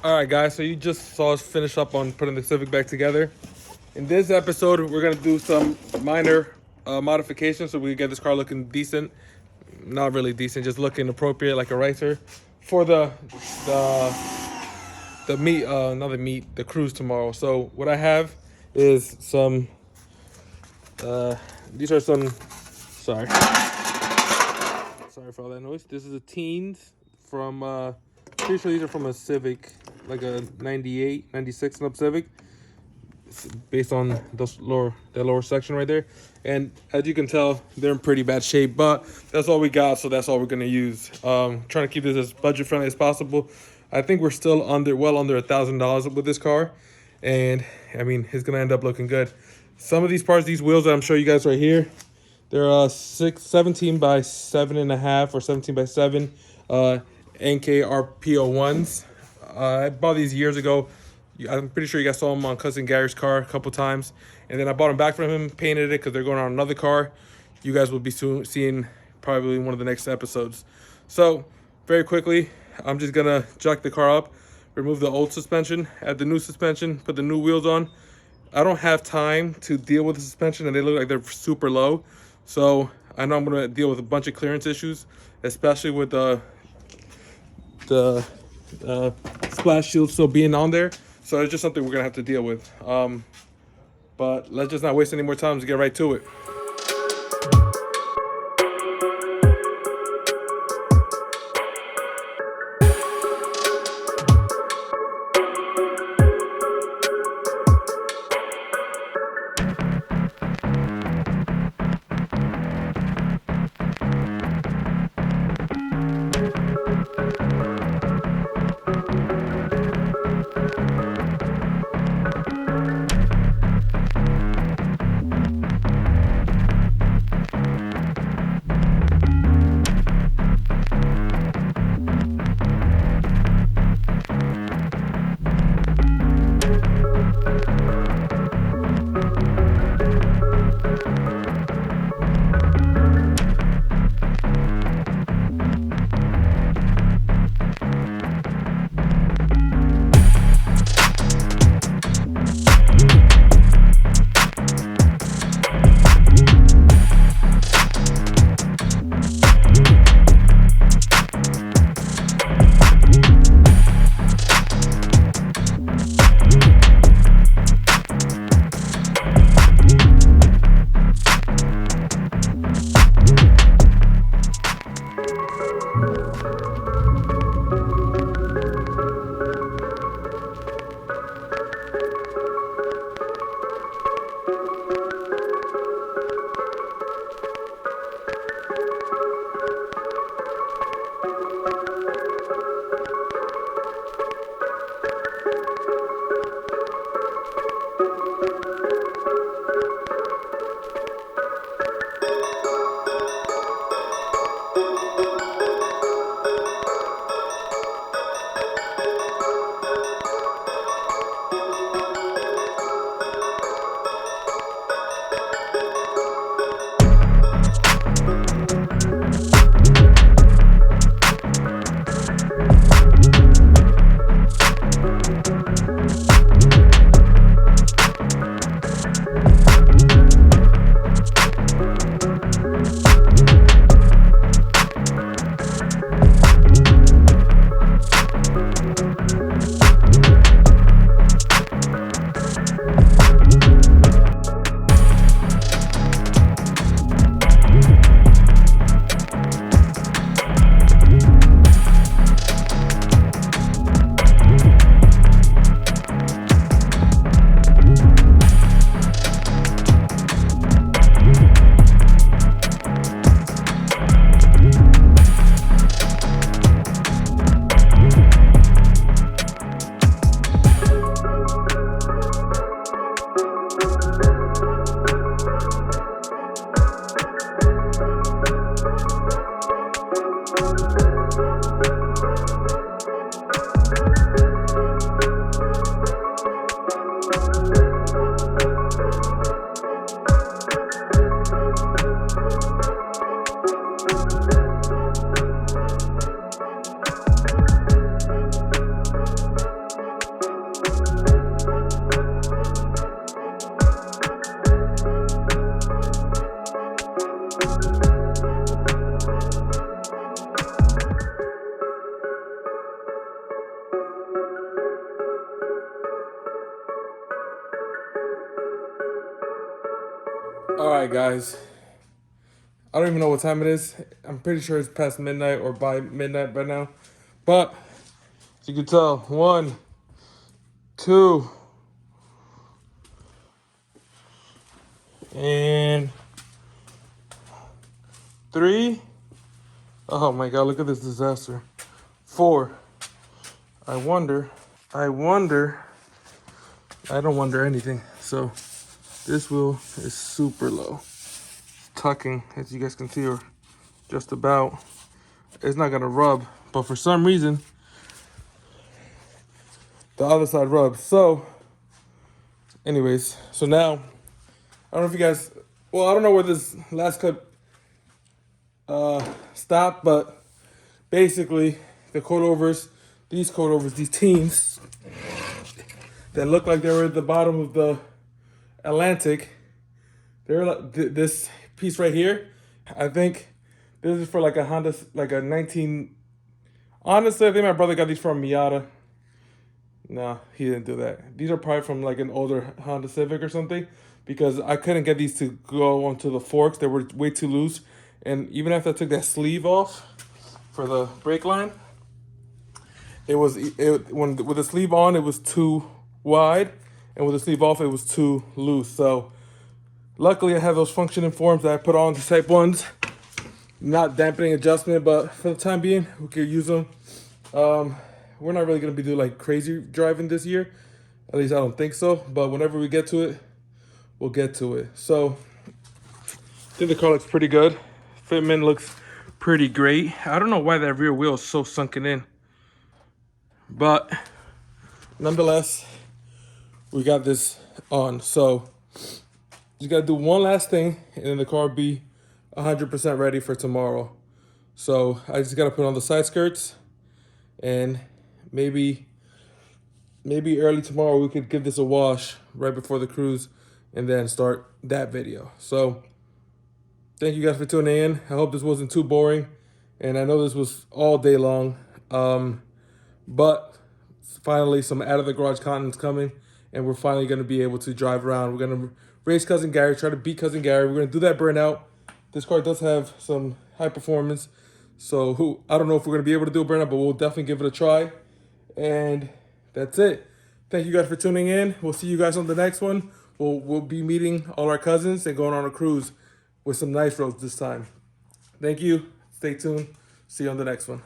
All right, guys, so you just saw us finish up on putting the Civic back together. In this episode, we're gonna do some minor modifications so we can get this car looking decent. Not really decent, just looking appropriate like a racer for the cruise tomorrow. So what I have is some, these are some, sorry for all that noise. This is a Teens from, pretty sure these are from a Civic, like a 98, 96 and up Civic. It's based on that lower section right there. And as you can tell, they're in pretty bad shape, but that's all we got, so that's all we're gonna use. Trying to keep this as budget friendly as possible. I think we're still well under $1,000 with this car, and I mean it's gonna end up looking good. Some of these parts, these wheels that I'm showing you guys right here, they're 17 by 7.5 or 17 by 7 Enkei Rp02s. I bought these years ago. I'm pretty sure you guys saw them on Cousin Gary's car a couple times. And then I bought them back from him, painted it because they're going on another car. You guys will be soon seeing probably one of the next episodes. So very quickly, I'm just gonna jack the car up, remove the old suspension, add the new suspension, put the new wheels on. I don't have time to deal with the suspension and they look like they're super low. So I know I'm gonna deal with a bunch of clearance issues, especially with the splash shield still being on there. So it's just something we're gonna have to deal with. But let's just not waste any more time to get right to it. All right, guys. I don't even know what time it is. I'm pretty sure it's past midnight or by midnight by now. But as you can tell, 1, 2, and 3. Oh my God, look at this disaster. 4. I wonder. I don't wonder anything. So this wheel is super low. It's tucking, as you guys can see, or just about. It's not gonna rub, but for some reason, the other side rubs. So anyways, so now, I don't know if you guys, well, I don't know where this last clip stopped, but basically the coilovers, these teens that look like they were at the bottom of the Atlantic, they're like this piece right here. I think this is for like a Honda, like a 19. Honestly, I think my brother got these from Miata. No, he didn't do that. These are probably from like an older Honda Civic or something, because I couldn't get these to go onto the forks. They were way too loose. And even after I took that sleeve off for the brake line, when with the sleeve on, it was too wide, and with the sleeve off, it was too loose. So luckily I have those functioning forms that I put on the Type 1s. Not dampening adjustment, but for the time being, we can use them. We're not really gonna be doing like crazy driving this year. At least I don't think so. But whenever we get to it, we'll get to it. So I think the car looks pretty good. Fitment looks pretty great. I don't know why that rear wheel is so sunken in, but nonetheless, we got this on. So just gotta do one last thing, and then the car will be 100% ready for tomorrow. So I just gotta put on the side skirts, and maybe early tomorrow we could give this a wash right before the cruise, and then start that video. So thank you guys for tuning in. I hope this wasn't too boring, and I know this was all day long, but finally some out of the garage content's coming, and we're finally going to be able to drive around. We're going to race Cousin Gary, try to beat Cousin Gary. We're going to do that burnout. This car does have some high performance, so I don't know if we're going to be able to do a burnout, but we'll definitely give it a try. And that's it. Thank you guys for tuning in. We'll see you guys on the next one. We'll be meeting all our cousins and going on a cruise with some nice roads this time. Thank you. Stay tuned. See you on the next one.